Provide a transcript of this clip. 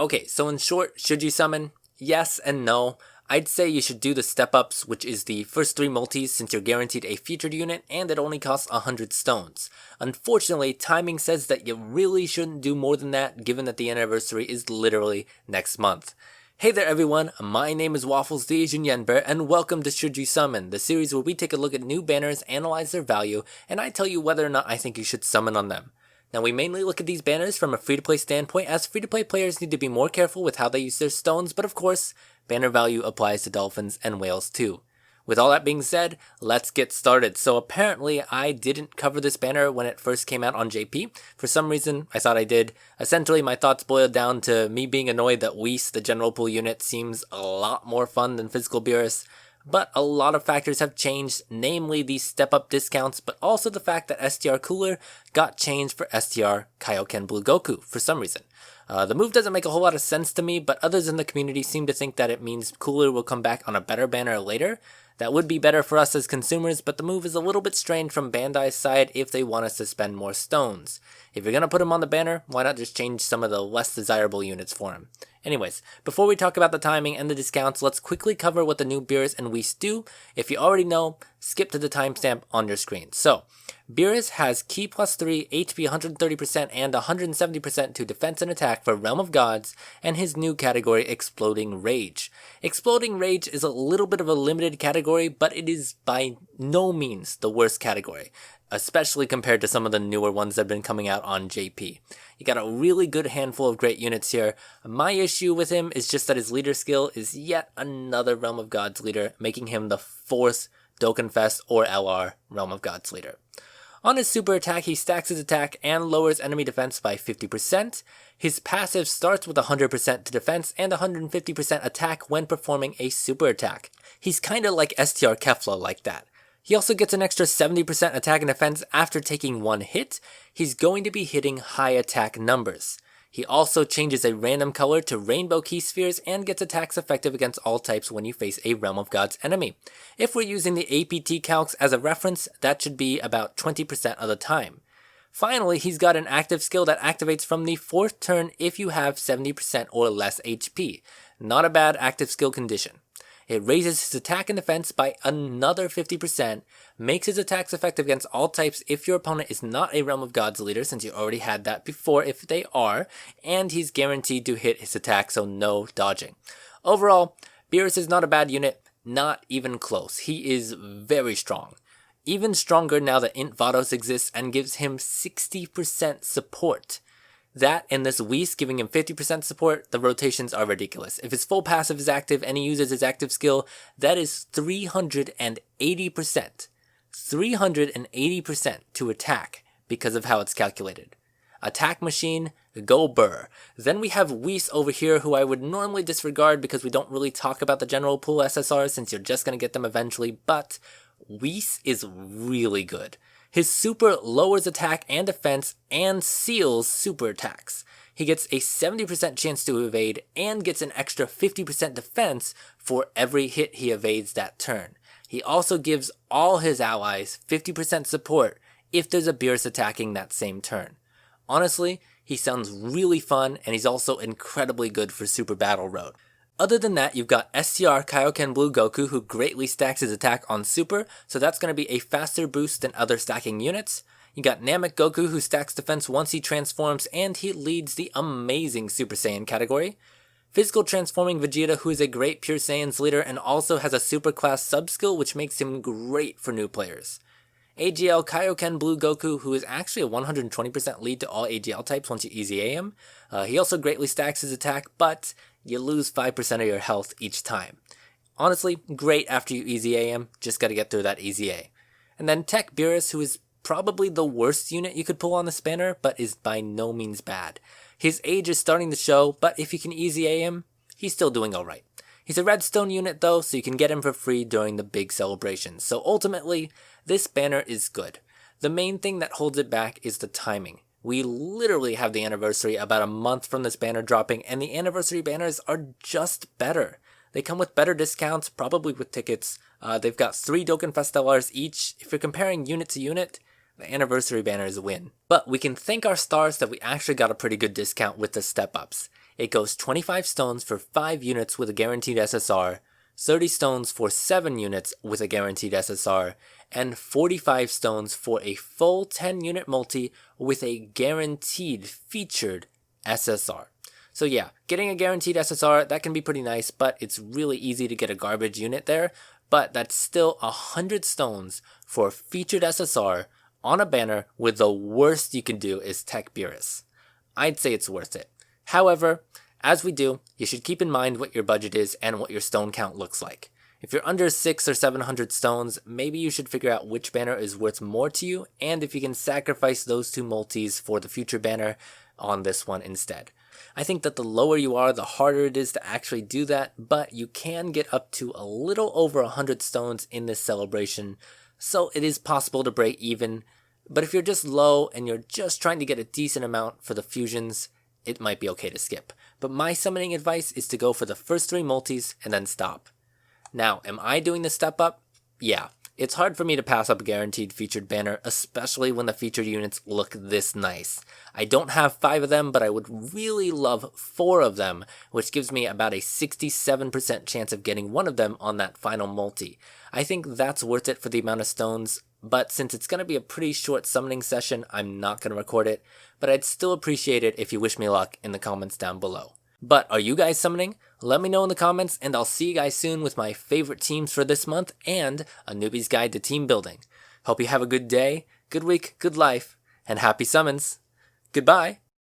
Okay, so in short, should you summon? Yes and no. I'd say you should do the step-ups, which is the first 3 multis since you're guaranteed a featured unit and it only costs 100 stones. Unfortunately, timing says that you really shouldn't do more than that given that the anniversary is literally next month. Hey there everyone, my name is WafflesTheAsianYenbear and welcome to Should You Summon, the series where we take a look at new banners, analyze their value, and I tell you whether or not I think you should summon on them. Now we mainly look at these banners from a free-to-play standpoint, as free-to-play players need to be more careful with how they use their stones, but of course, banner value applies to dolphins and whales too. With all that being said, let's get started. So apparently I didn't cover this banner when it first came out on JP. For some reason, I thought I did. Essentially, my thoughts boiled down to me being annoyed that Whis, the general pool unit, seems a lot more fun than physical Beerus. But a lot of factors have changed, namely these step-up discounts, but also the fact that STR Cooler got changed for STR Kaioken Blue Goku for some reason. The move doesn't make a whole lot of sense to me, but others in the community seem to think that it means Cooler will come back on a better banner later. That would be better for us as consumers, but the move is a little bit strange from Bandai's side if they want us to spend more stones. If you're going to put him on the banner, why not just change some of the less desirable units for him? Anyways, before we talk about the timing and the discounts, let's quickly cover what the new Beerus and Whis do. If you already know, skip to the timestamp on your screen. So, Beerus has Ki plus 3, HP 130% and 170% to defense and attack for Realm of Gods, and his new category, Exploding Rage. Exploding Rage is a little bit of a limited category, but it is by no means the worst category, especially compared to some of the newer ones that have been coming out on JP. You got a really good handful of great units here. My issue with him is just that his leader skill is yet another Realm of Gods leader, making him the 4th Dokkan Fest or LR Realm of Gods leader. On his super attack, he stacks his attack and lowers enemy defense by 50%. His passive starts with 100% to defense and 150% attack when performing a super attack. He's kinda like STR Kefla like that. He also gets an extra 70% attack and defense after taking 1 hit. He's going to be hitting high attack numbers. He also changes a random color to rainbow key spheres and gets attacks effective against all types when you face a Realm of Gods enemy. If we're using the APT calcs as a reference, that should be about 20% of the time. Finally, he's got an active skill that activates from the 4th turn if you have 70% or less HP. Not a bad active skill condition. It raises his attack and defense by another 50%, makes his attacks effective against all types if your opponent is not a Realm of Gods leader, since you already had that before if they are, and he's guaranteed to hit his attack, so no dodging. Overall, Beerus is not a bad unit, not even close. He is very strong. Even stronger now that Int Vados exists and gives him 60% support. That and this Whis giving him 50% support, the rotations are ridiculous. If his full passive is active and he uses his active skill, that is 380%. 380% to attack because of how it's calculated. Attack machine, go burr. Then we have Whis over here, who I would normally disregard because we don't really talk about the general pool SSRs since you're just going to get them eventually, but Whis is really good. His super lowers attack and defense and seals super attacks. He gets a 70% chance to evade and gets an extra 50% defense for every hit he evades that turn. He also gives all his allies 50% support if there's a Beerus attacking that same turn. Honestly, he sounds really fun and he's also incredibly good for Super Battle Road. Other than that, you've got STR Kaioken Blue Goku, who greatly stacks his attack on super, so that's going to be a faster boost than other stacking units. You got Namek Goku, who stacks defense once he transforms, and he leads the amazing Super Saiyan category. Physical Transforming Vegeta, who is a great Pure Saiyan's leader and also has a super class sub-skill, which makes him great for new players. AGL Kaioken Blue Goku, who is actually a 120% lead to all AGL types once you Easy A him. He also greatly stacks his attack, but you lose 5% of your health each time. Honestly, great after you Easy A him, just gotta get through that Easy A. And then Tech Beerus, who is probably the worst unit you could pull on this banner, but is by no means bad. His age is starting to show, but if you can Easy A him, he's still doing alright. He's a redstone unit though, so you can get him for free during the big celebrations. So ultimately, this banner is good. The main thing that holds it back is the timing. We literally have the anniversary about a month from this banner dropping, and the anniversary banners are just better. They come with better discounts, probably with tickets. They've got 3 Dokkan Fest LRs each. If you're comparing unit to unit, the anniversary banners win. But we can thank our stars that we actually got a pretty good discount with the step-ups. It goes 25 stones for 5 units with a guaranteed SSR, 30 stones for 7 units with a guaranteed SSR, and 45 stones for a full 10 unit multi with a guaranteed featured SSR. So yeah, getting a guaranteed SSR, that can be pretty nice, but it's really easy to get a garbage unit there. But that's still 100 stones for a featured SSR on a banner where the worst you can do is tech Beerus. I'd say it's worth it. However, as we do, you should keep in mind what your budget is and what your stone count looks like. If you're under 600 or 700 stones, maybe you should figure out which banner is worth more to you, and if you can sacrifice those 2 multis for the future banner on this one instead. I think that the lower you are, the harder it is to actually do that, but you can get up to a little over 100 stones in this celebration, so it is possible to break even. But if you're just low and you're just trying to get a decent amount for the fusions, it might be okay to skip. But my summoning advice is to go for the first 3 multis and then stop. Now, am I doing the step up? Yeah. It's hard for me to pass up a guaranteed featured banner, especially when the featured units look this nice. I don't have 5 of them, but I would really love 4 of them, which gives me about a 67% chance of getting one of them on that final multi. I think that's worth it for the amount of stones, but since it's going to be a pretty short summoning session, I'm not going to record it, but I'd still appreciate it if you wish me luck in the comments down below. But are you guys summoning? Let me know in the comments, and I'll see you guys soon with my favorite teams for this month and a newbie's guide to team building. Hope you have a good day, good week, good life, and happy summons. Goodbye.